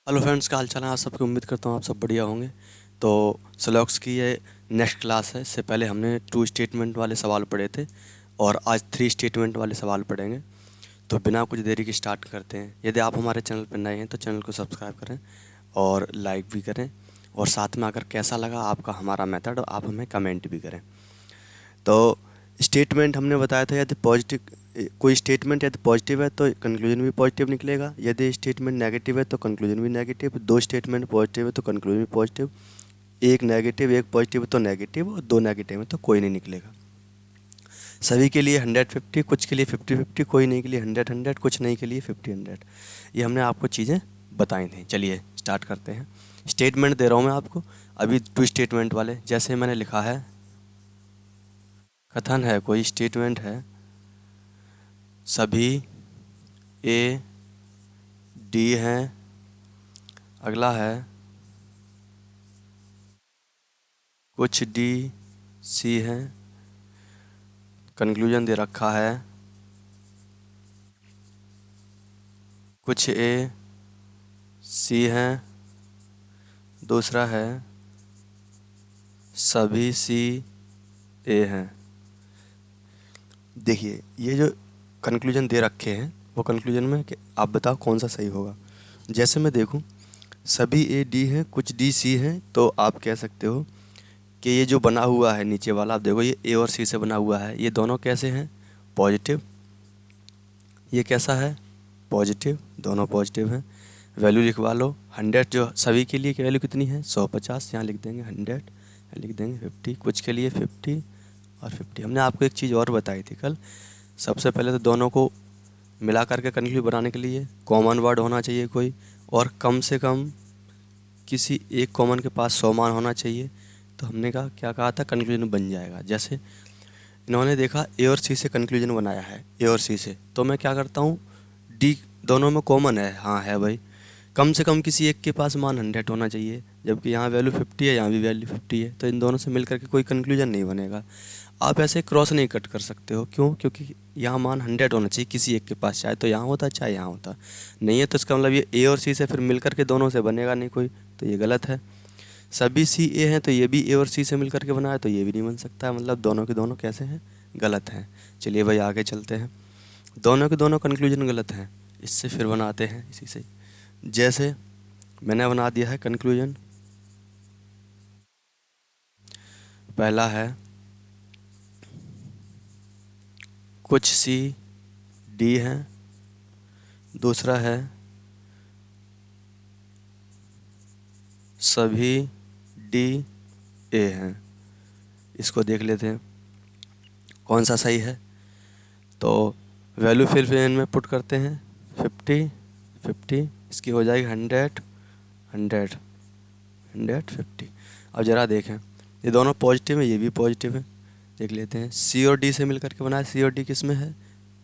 Hello friends, क्या हाल चाल है? आप सबकी उम्मीद करता हूँ आप सब बढ़िया होंगे। तो स्लॉक्स की ये नेक्स्ट क्लास है। इससे पहले हमने 2 स्टेटमेंट वाले सवाल पढ़े थे और आज 3 स्टेटमेंट वाले सवाल पढ़ेंगे। तो बिना कुछ देरी के स्टार्ट करते हैं। यदि आप हमारे चैनल पर नए हैं तो चैनल को सब्सक्राइब करें और लाइक भी करें, और साथ में अगर कैसा लगा आपका हमारा मेथड आप हमें कमेंट भी करें। तो स्टेटमेंट हमने बताया था, यदि पॉजिटिव कोई स्टेटमेंट यदि पॉजिटिव है तो कंक्लूजन भी पॉजिटिव निकलेगा, यदि स्टेटमेंट नेगेटिव है तो कंक्लूजन भी नेगेटिव, दो स्टेटमेंट पॉजिटिव है तो कंक्लूजन भी पॉजिटिव, एक नेगेटिव एक पॉजिटिव तो नेगेटिव, और दो नेगेटिव है तो कोई नहीं निकलेगा। सभी के लिए 100-50, कुछ के लिए 50-50, कोई नहीं के लिए 100-100, कुछ नहीं के लिए 50-100। ये हमने आपको चीज़ें बताई थी। चलिए स्टार्ट करते हैं। स्टेटमेंट दे रहा हूँ मैं आपको अभी 2 स्टेटमेंट वाले। जैसे मैंने लिखा है, कथन है, कोई स्टेटमेंट है, सभी ए डी हैं। अगला है, कुछ डी सी हैं। कंक्लूजन दे रखा है, कुछ ए सी हैं। दूसरा है, सभी सी ए हैं। देखिए ये जो कंक्लूजन दे रखे हैं वो कंक्लूजन में आप बताओ कौन सा सही होगा। जैसे मैं देखूं, सभी ए डी हैं कुछ डी सी हैं, तो आप कह सकते हो कि ये जो बना हुआ है नीचे वाला, आप देखो ये ए और सी से बना हुआ है, ये दोनों कैसे हैं? पॉजिटिव। ये कैसा है? पॉजिटिव। दोनों पॉजिटिव हैं। वैल्यू लिखवा लो। 100 जो सभी के लिए की वैल्यू कितनी है? 150। यहाँ लिख देंगे 100, लिख देंगे 50, कुछ के लिए 50 और 50। हमने आपको एक चीज़ और बताई थी कल। सबसे पहले तो दोनों को मिला करके कंक्लूजन बनाने के लिए कॉमन वर्ड होना चाहिए कोई, और कम से कम किसी एक कॉमन के पास 100 मान होना चाहिए। तो हमने कहा, क्या कहा था, कंक्लूजन बन जाएगा। जैसे इन्होंने देखा ए और सी से कंक्लूजन बनाया है, ए और सी से, तो मैं क्या करता हूँ, डी दोनों में कॉमन है, हाँ है भाई, कम से कम किसी एक के पास मान 100 होना चाहिए, जबकि यहाँ वैल्यू 50 है, यहाँ भी वैल्यू 50 है, तो इन दोनों से मिलकर के कोई कंक्लूजन नहीं बनेगा। आप ऐसे क्रॉस नहीं कट कर सकते हो। क्यों? क्योंकि यहाँ मान 100 होना चाहिए किसी एक के पास, चाहे तो यहाँ होता चाहे यहाँ होता। नहीं है तो इसका मतलब ये ए और सी से फिर मिलकर के दोनों से बनेगा नहीं कोई, तो ये गलत है। सभी सी ए हैं तो ये भी ए और सी से मिलकर के बना है, तो ये भी नहीं बन सकता है, मतलब दोनों के दोनों कैसे हैं? गलत हैं। चलिए भाई आगे चलते हैं। दोनों के दोनों कंक्लूजन गलत हैं, इससे फिर बनाते हैं इसी से। जैसे मैंने बना दिया है कंक्लूजन। पहला है, कुछ सी डी हैं। दूसरा है, सभी डी ए हैं। इसको देख लेते हैं कौन सा सही है। तो वैल्यू फिर इनमें पुट करते हैं, 50 50, इसकी हो जाएगी 100 100 100 50। अब ज़रा देखें, ये दोनों पॉजिटिव हैं, ये भी पॉजिटिव है। देख लेते हैं, सी और डी से मिलकर के बना है। सी और डी किस में है?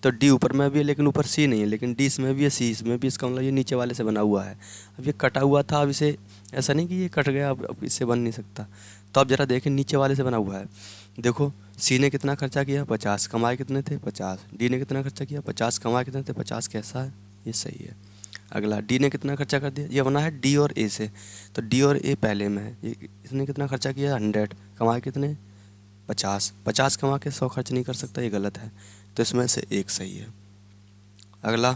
तो डी ऊपर में भी है लेकिन ऊपर सी नहीं है, लेकिन डी इसमें भी है सी इसमें भी, इसका मतलब ये नीचे वाले से बना हुआ है। अब ये कटा हुआ था, अब इसे ऐसा नहीं कि ये कट गया, अब इससे बन नहीं सकता। तो अब ज़रा देखें, नीचे वाले से बना हुआ है। देखो, सी ने कितना खर्चा किया? 50। कमाए कितने थे? 50। डी ने कितना खर्चा किया? 50। कमाए कितने थे? 50। कैसा है? ये सही है। अगला, डी ने कितना खर्चा कर दिया? ये बना है डी और ए से, तो डी और ए पहले में है। ये इसने कितना खर्चा किया? 100। कमाए कितने? 50। 50 कमा के 100 खर्च नहीं कर सकता, ये गलत है। तो इसमें से एक सही है। अगला,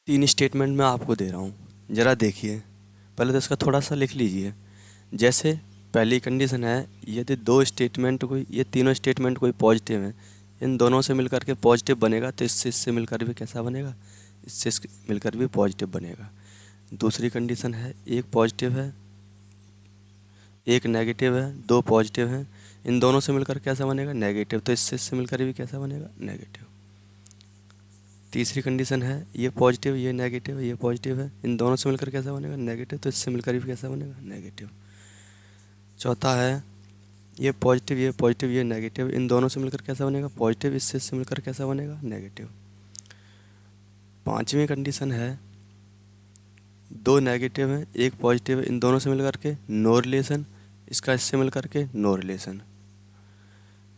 तीन स्टेटमेंट मैं आपको दे रहा हूँ, ज़रा देखिए। पहले तो इसका थोड़ा सा लिख लीजिए। जैसे पहली कंडीशन है, यदि दो स्टेटमेंट कोई, ये तीनों स्टेटमेंट कोई पॉजिटिव हैं, इन दोनों से मिलकर के पॉजिटिव बनेगा, तो इससे मिलकर भी कैसा बनेगा? इससे मिलकर भी पॉजिटिव बनेगा। दूसरी कंडीशन है, एक पॉजिटिव है एक नेगेटिव है, दो पॉजिटिव हैं, इन दोनों से मिलकर कैसा बनेगा? नेगेटिव, तो इससे मिलकर भी कैसा बनेगा? नेगेटिव। तीसरी कंडीशन है, ये पॉजिटिव ये नेगेटिव, ये पॉजिटिव है, इन दोनों से मिलकर कैसा बनेगा? नेगेटिव, तो इससे मिलकर भी कैसा बनेगा? नेगेटिव। चौथा है, ये पॉजिटिव ये नेगेटिव, इन दोनों से मिलकर कैसा बनेगा? पॉजिटिव, इससे मिलकर कैसा बनेगा? नेगेटिव। पांचवी कंडीशन है, दो नेगेटिव हैं एक पॉजिटिव है, इन दोनों से मिलकर के नो रिलेशन, इसका इससे मिलकर के नो रिलेशन।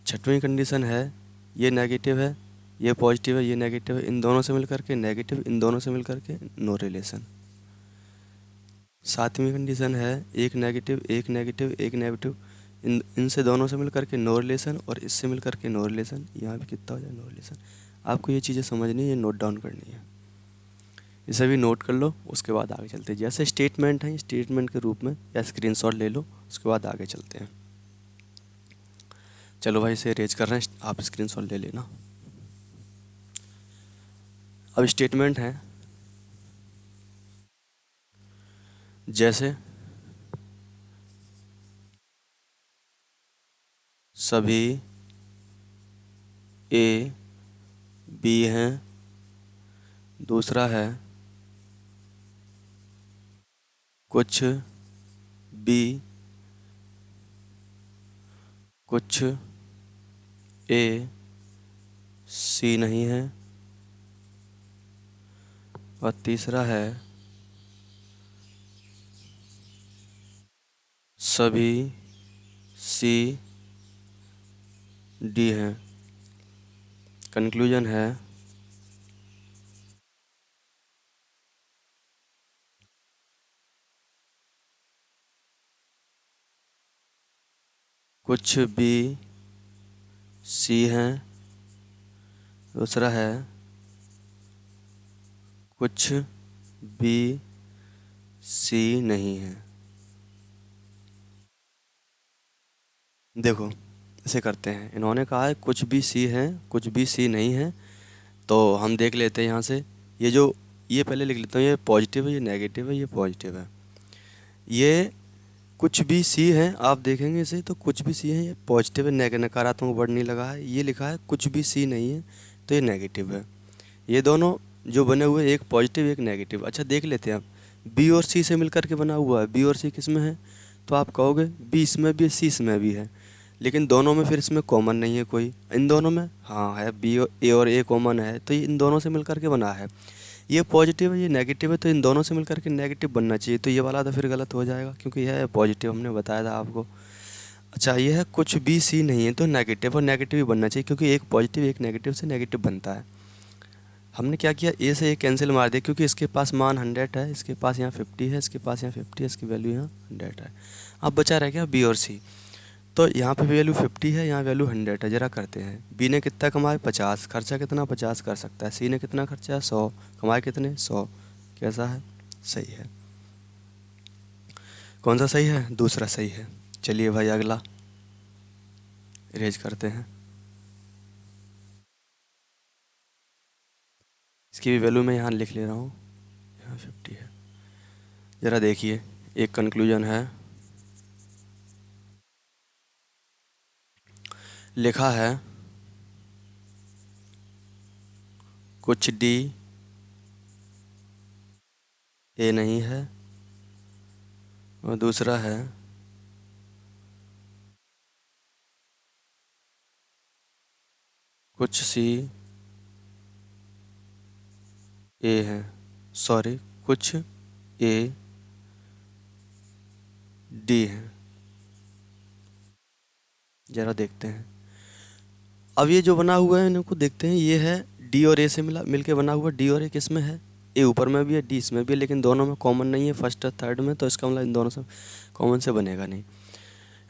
छठवीं कंडीशन है, ये नेगेटिव है ये पॉजिटिव है, ये नेगेटिव है, इन दोनों से मिल करके नेगेटिव, इन दोनों से मिल करके नो रिलेशन। सातवीं कंडीशन है एक नेगेटिव, एक नेगेटिव, एक नेगेटिव, इनसे दोनों से मिल करके नो रिलेशन, और इससे मिल करके नो रिलेशन, यहाँ भी कितना हो जाए नो रिलेशन। आपको ये चीज़ें समझनी है, ये नोट डाउन करनी है, इसे भी नोट कर लो, उसके बाद आगे चलते हैं। जैसे स्टेटमेंट है, स्टेटमेंट के रूप में या स्क्रीनशॉट ले लो, उसके बाद आगे चलते हैं। चलो भाई इसे रेज कर रहे हैं, आप स्क्रीनशॉट ले लेना। अब स्टेटमेंट है जैसे सभी ए बी हैं, दूसरा है कुछ बी कुछ ए सी नहीं है, और तीसरा है सभी सी डी हैं। कंक्लूजन है कुछ बी सी हैं, दूसरा है कुछ बी सी नहीं है। देखो इसे करते हैं, इन्होंने कहा है कुछ भी सी है, कुछ भी सी नहीं है, तो हम देख लेते हैं यहाँ से। ये जो, ये पहले लिख लेता हूँ, ये पॉजिटिव है, ये नेगेटिव है, ये पॉजिटिव है। ये कुछ भी सी है, आप देखेंगे इसे तो कुछ भी सी है, ये पॉजिटिव है, नकारात्मक वर्ड नहीं लगा है। ये लिखा है कुछ भी सी नहीं है, तो ये नेगेटिव है। ये दोनों जो बने हुए, एक पॉजिटिव एक नेगेटिव। अच्छा देख लेते हैं आप, बी और सी से मिलकर के बना हुआ है, बी और सी किस में है, तो आप कहोगे बी इसमें भी है, सी इसमें भी है, लेकिन दोनों में फिर इसमें कॉमन नहीं है कोई। इन दोनों में हाँ है, बी और ए कॉमन है, तो ये इन दोनों से मिलकर के बना है। ये पॉजिटिव है, ये नेगेटिव है, तो इन दोनों से मिलकर के नेगेटिव बनना चाहिए, तो ये वाला तो फिर गलत हो जाएगा, क्योंकि यह है पॉजिटिव, हमने बताया था आपको। अच्छा ये है कुछ भी सी नहीं है, तो नेगेटिव और नेगेटिव ही बनना चाहिए, क्योंकि एक पॉजिटिव एक नेगेटिव से नेगेटिव बनता है। हमने क्या किया, ए से ए कैंसिल मार दिया, क्योंकि इसके पास मान 100 है, इसके पास यहाँ 50 है, इसके पास यहाँ 50 है, इसकी वैल्यू यहाँ 100 है। अब बचा रह गया बी और सी, तो यहाँ पे वैल्यू 50 है, यहाँ वैल्यू 100 है। जरा करते हैं, बी ने कितना कमाया 50, खर्चा कितना 50 कर सकता है, सी ने कितना खर्चा है 100, कमाए कितने 100। कैसा है, सही है। कौन सा सही है, दूसरा सही है। चलिए भाई अगला इरेज करते हैं, इसकी भी वैल्यू मैं यहाँ लिख ले रहा हूँ, यहाँ 50 है। ज़रा देखिए, एक कंक्लूजन है, लिखा है कुछ डी ए नहीं है, और दूसरा है कुछ सी ए है, सॉरी कुछ ए डी है। ज़रा देखते हैं, अब ये जो बना हुआ है इनको देखते हैं, ये है डी और ए से मिल के बना हुआ, डी और ए किस में है, ए ऊपर में भी है, डी इसमें भी है, लेकिन दोनों में कॉमन नहीं है फर्स्ट और थर्ड में, तो इसका मतलब इन दोनों से कॉमन से बनेगा नहीं।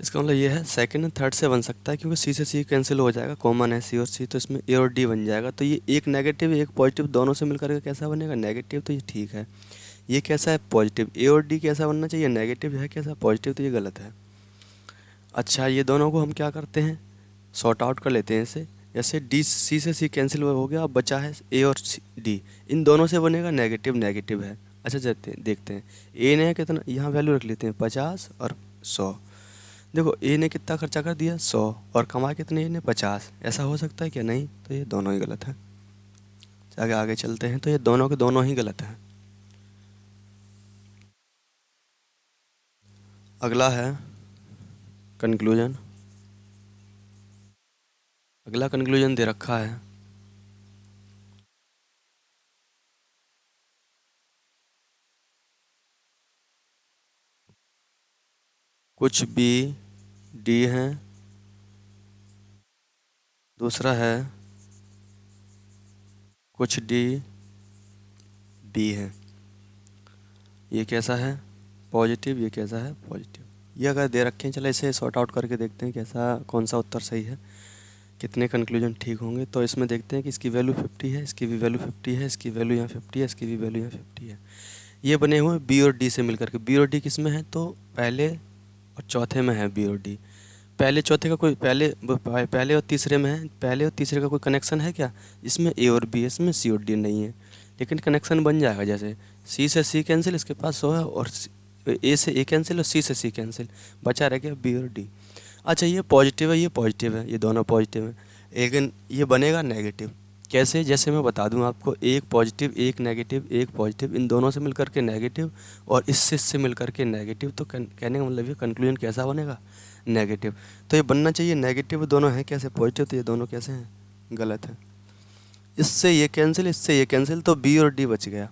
इसका मतलब ये है सेकंड और थर्ड से बन सकता है, क्योंकि सी से सी कैंसिल हो जाएगा, कॉमन है सी और सी, तो इसमें ए और डी बन जाएगा। तो ये एक नेगेटिव एक पॉजिटिव दोनों से मिलकर के कैसा बनेगा, नेगेटिव, तो ये ठीक है। ये कैसा है, पॉजिटिव, ए और डी कैसा बनना चाहिए, नेगेटिव है, कैसा पॉजिटिव, तो ये गलत है। अच्छा ये दोनों को हम क्या करते हैं, सॉर्ट आउट कर लेते हैं इसे। जैसे डी सी से सी कैंसिल हो गया, अब बचा है ए और डी, इन दोनों से बनेगा नेगेटिव, नेगेटिव है। अच्छा देखते हैं ए ने कितना, यहाँ वैल्यू रख लेते हैं 50 और 100। देखो ए ने कितना खर्चा कर दिया 100, और कमाया कितने ए ने 50, ऐसा हो सकता है क्या, नहीं, तो ये दोनों ही गलत हैं। आगे आगे चलते हैं, तो ये दोनों के दोनों ही गलत हैं। अगला है कंक्लूजन, अगला कंक्लूजन दे रखा है कुछ बी डी हैं, दूसरा है कुछ डी बी है। ये कैसा है? पॉजिटिव। ये कैसा है? पॉजिटिव। ये अगर दे रखे हैं, चलो इसे सॉर्ट आउट करके देखते हैं कैसा कौन सा उत्तर सही है, कितने कंक्लूजन ठीक होंगे। तो इसमें देखते हैं कि इसकी वैल्यू 50 है, इसकी भी वैल्यू 50 है, इसकी वैल्यू यहाँ 50 है, इसकी भी वैल्यू यहाँ 50 है। ये बने हुए बी और डी से मिलकर के। बी और डी किस में है? तो पहले और चौथे में है बी और डी। पहले चौथे का कोई पहले और तीसरे में है। पहले और तीसरे का कोई कनेक्शन है क्या? इसमें ए और बी है, इसमें सी और डी नहीं है, लेकिन कनेक्शन बन जाएगा। जैसे सी से सी कैंसिल, इसके पास 100 है, और ए से ए कैंसिल और सी से सी कैंसिल, बचा रह गया बी और डी। अच्छा, ये पॉजिटिव है, ये पॉजिटिव है, ये दोनों पॉजिटिव है, लेकिन ये बनेगा नेगेटिव। कैसे? जैसे मैं बता दूं आपको, एक पॉजिटिव एक नेगेटिव, एक पॉजिटिव, इन दोनों से मिलकर के नेगेटिव, और इससे मिलकर के नेगेटिव। तो कहने का मतलब ये कंक्लूजन कैसा बनेगा? नेगेटिव। तो ये बनना चाहिए नेगेटिव। दोनों हैं कैसे? पॉजिटिव। तो ये दोनों कैसे हैं? गलत है। इससे ये कैंसिल, इससे ये कैंसिल, तो बी और डी बच गया।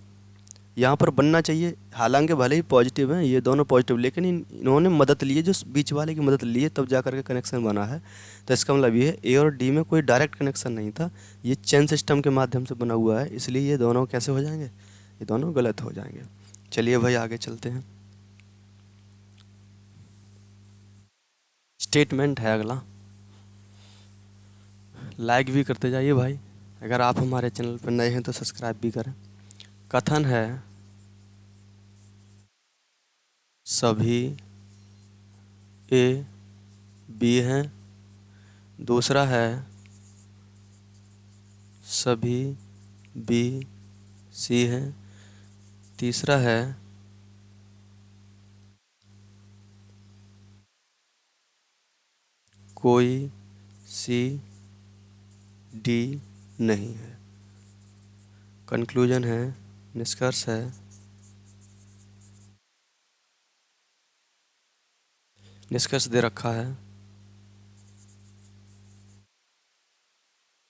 यहाँ पर बनना चाहिए, हालांकि भले ही पॉजिटिव हैं ये दोनों पॉजिटिव, लेकिन इन्होंने मदद ली है, जो बीच वाले की मदद ली है, तब जा करके कनेक्शन बना है। तो इसका मतलब ये है ए और डी में कोई डायरेक्ट कनेक्शन नहीं था, ये चेन सिस्टम के माध्यम से बना हुआ है, इसलिए ये दोनों कैसे हो जाएंगे? ये दोनों गलत हो जाएंगे। चलिए भाई आगे चलते हैं। स्टेटमेंट है अगला। लाइक भी करते जाइए भाई, अगर आप हमारे चैनल पर नए हैं तो सब्सक्राइब भी करें। कथन है सभी ए बी हैं। दूसरा है सभी बी सी हैं। तीसरा है कोई सी डी नहीं है। कंक्लूजन है, निष्कर्ष है, निष्कर्ष दे रखा है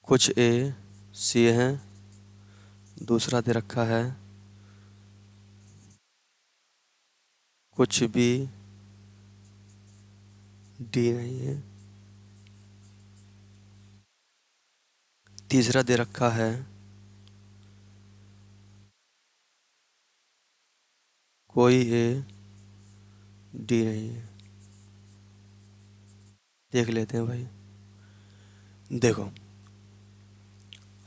कुछ ए सी हैं। दूसरा दे रखा है कुछ भी डी नहीं है। तीसरा दे रखा है कोई ए डी नहीं है। देख लेते हैं भाई। देखो,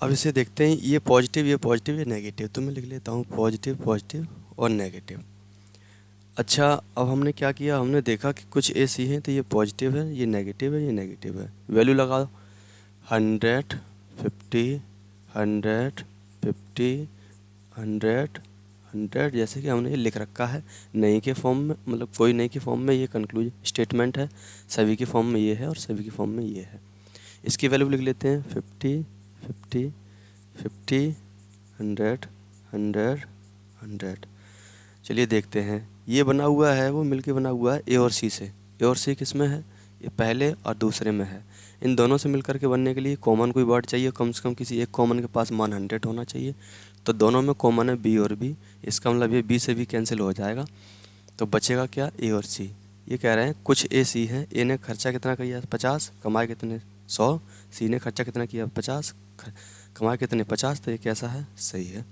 अब इसे देखते हैं, ये पॉजिटिव, ये पॉजिटिव, ये नेगेटिव। तो मैं लिख लेता हूँ पॉजिटिव, पॉजिटिव और नेगेटिव। अच्छा, अब हमने क्या किया? हमने देखा कि कुछ ए सी हैं, तो ये पॉजिटिव है, ये नेगेटिव है, ये नेगेटिव है। वैल्यू लगा दो, 100, 50, 100, 50, 100, 100, जैसे कि हमने ये लिख रखा है नहीं के फॉर्म में, मतलब कोई नहीं के फॉर्म में। ये कंक्लूजन स्टेटमेंट है, सभी के फॉर्म में ये है और सभी के फॉर्म में ये है। इसकी वैल्यू लिख लेते हैं 50, 50, 50, 100, 100, 100। चलिए देखते हैं, ये बना हुआ है, वो मिलके बना हुआ है ए और सी से। ए और सी किस में है? ये पहले और दूसरे में है। इन दोनों से मिलकर के बनने के लिए कॉमन कोई वर्ड चाहिए, कम से कम किसी एक कॉमन के पास मान 100 होना चाहिए। तो दोनों में कॉमन है बी और बी, इसका मतलब ये बी से भी कैंसिल हो जाएगा, तो बचेगा क्या? ए और सी। ये कह रहे हैं कुछ ए सी है, ए ने खर्चा कितना किया? 50, कमाए कितने? 100। सी ने खर्चा कितना किया? 50, कमाए कितने? 50। तो ये कैसा है? सही है।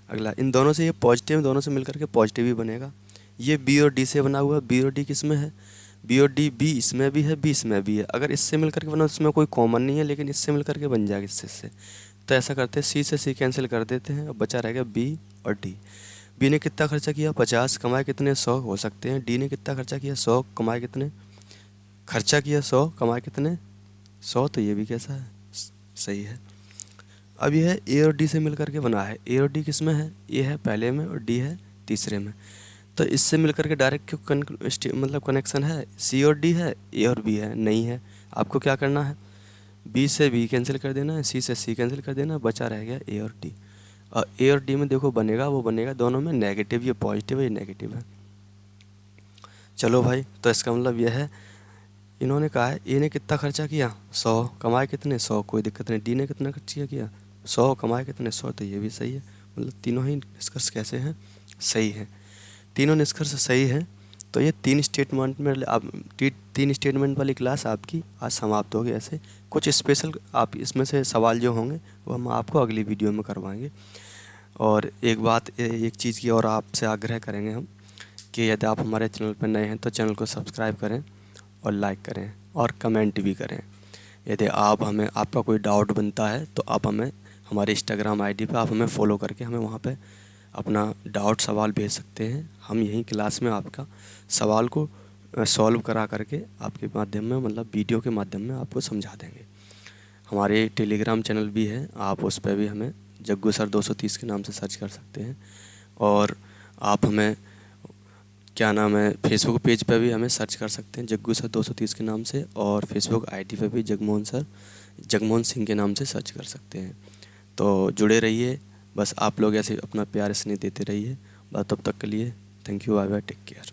अगला, इन दोनों से ये पॉजिटिव, दोनों से मिलकर के पॉजिटिव ही बनेगा। ये बी और डी से बना हुआ है, बी और डी किस में है? बी और डी, बी इसमें भी है, बी इसमें भी है। अगर इससे मिलकर के बना तो इसमें कोई कॉमन नहीं है, लेकिन इससे मिलकर के बन जाएगा इससे। तो ऐसा करते हैं, सी से सी कैंसिल कर देते हैं, अब बचा रहेगा बी और डी। बी ने कितना खर्चा किया? 50, कमाए कितने? 100 हो सकते हैं। डी ने कितना खर्चा किया? 100, कमाए कितने? खर्चा किया 100, कमाए कितने? 100। तो ये भी कैसा है? सही है। अब यह है ए और डी से मिलकर के बना है। ए और डी किस में है? ए है पहले में और डी है तीसरे में। तो इससे मिलकर के डायरेक्ट मतलब कनेक्शन है, सी और डी है, ए और बी है, नहीं है। आपको क्या करना है? बी से बी कैंसिल कर देना है, सी से सी कैंसिल कर देना, बचा रह गया ए और डी। और ए और डी में देखो बनेगा, वो बनेगा दोनों में नेगेटिव, ये पॉजिटिव है, ये नेगेटिव है। चलो भाई, तो इसका मतलब यह है, इन्होंने कहा है ए ने कितना खर्चा किया? 100, कमाए कितने? 100, कोई दिक्कत नहीं। डी ने कितना खर्चा किया? 100, कमाए कितने? 100। तो ये भी सही है। मतलब तीनों ही निष्कर्ष कैसे हैं? सही है। तीनों निष्कर्ष सही है। तो ये 3 स्टेटमेंट में आप 3 स्टेटमेंट वाली क्लास आपकी आज समाप्त होगी। ऐसे कुछ स्पेशल आप इसमें से सवाल जो होंगे वो हम आपको अगली वीडियो में करवाएंगे। और एक चीज़ की और आपसे आग्रह करेंगे हम कि यदि आप हमारे चैनल पर नए हैं तो चैनल को सब्सक्राइब करें और लाइक करें और कमेंट भी करें। यदि आपका कोई डाउट बनता है तो आप हमें हमारे इंस्टाग्राम आईडी पे आप हमें फॉलो करके हमें वहाँ पे अपना डाउट सवाल भेज सकते हैं। हम यहीं क्लास में आपका सवाल को सॉल्व करा करके आपके माध्यम में मतलब वीडियो के माध्यम में आपको समझा देंगे। हमारे टेलीग्राम चैनल भी है, आप उस पर भी हमें जग्गू सर 230 के नाम से सर्च कर सकते हैं। और आप हमें क्या नाम है फेसबुक पेज पे भी हमें सर्च कर सकते हैं जग्गू सर 230 के नाम से, और फेसबुक आईडी पे भी जगमोहन सिंह के नाम से सर्च कर सकते हैं। तो जुड़े रहिए, बस आप लोग ऐसे अपना प्यार स्नेह देते रहिए। बस तब तक के लिए thank you, bye bye, take care.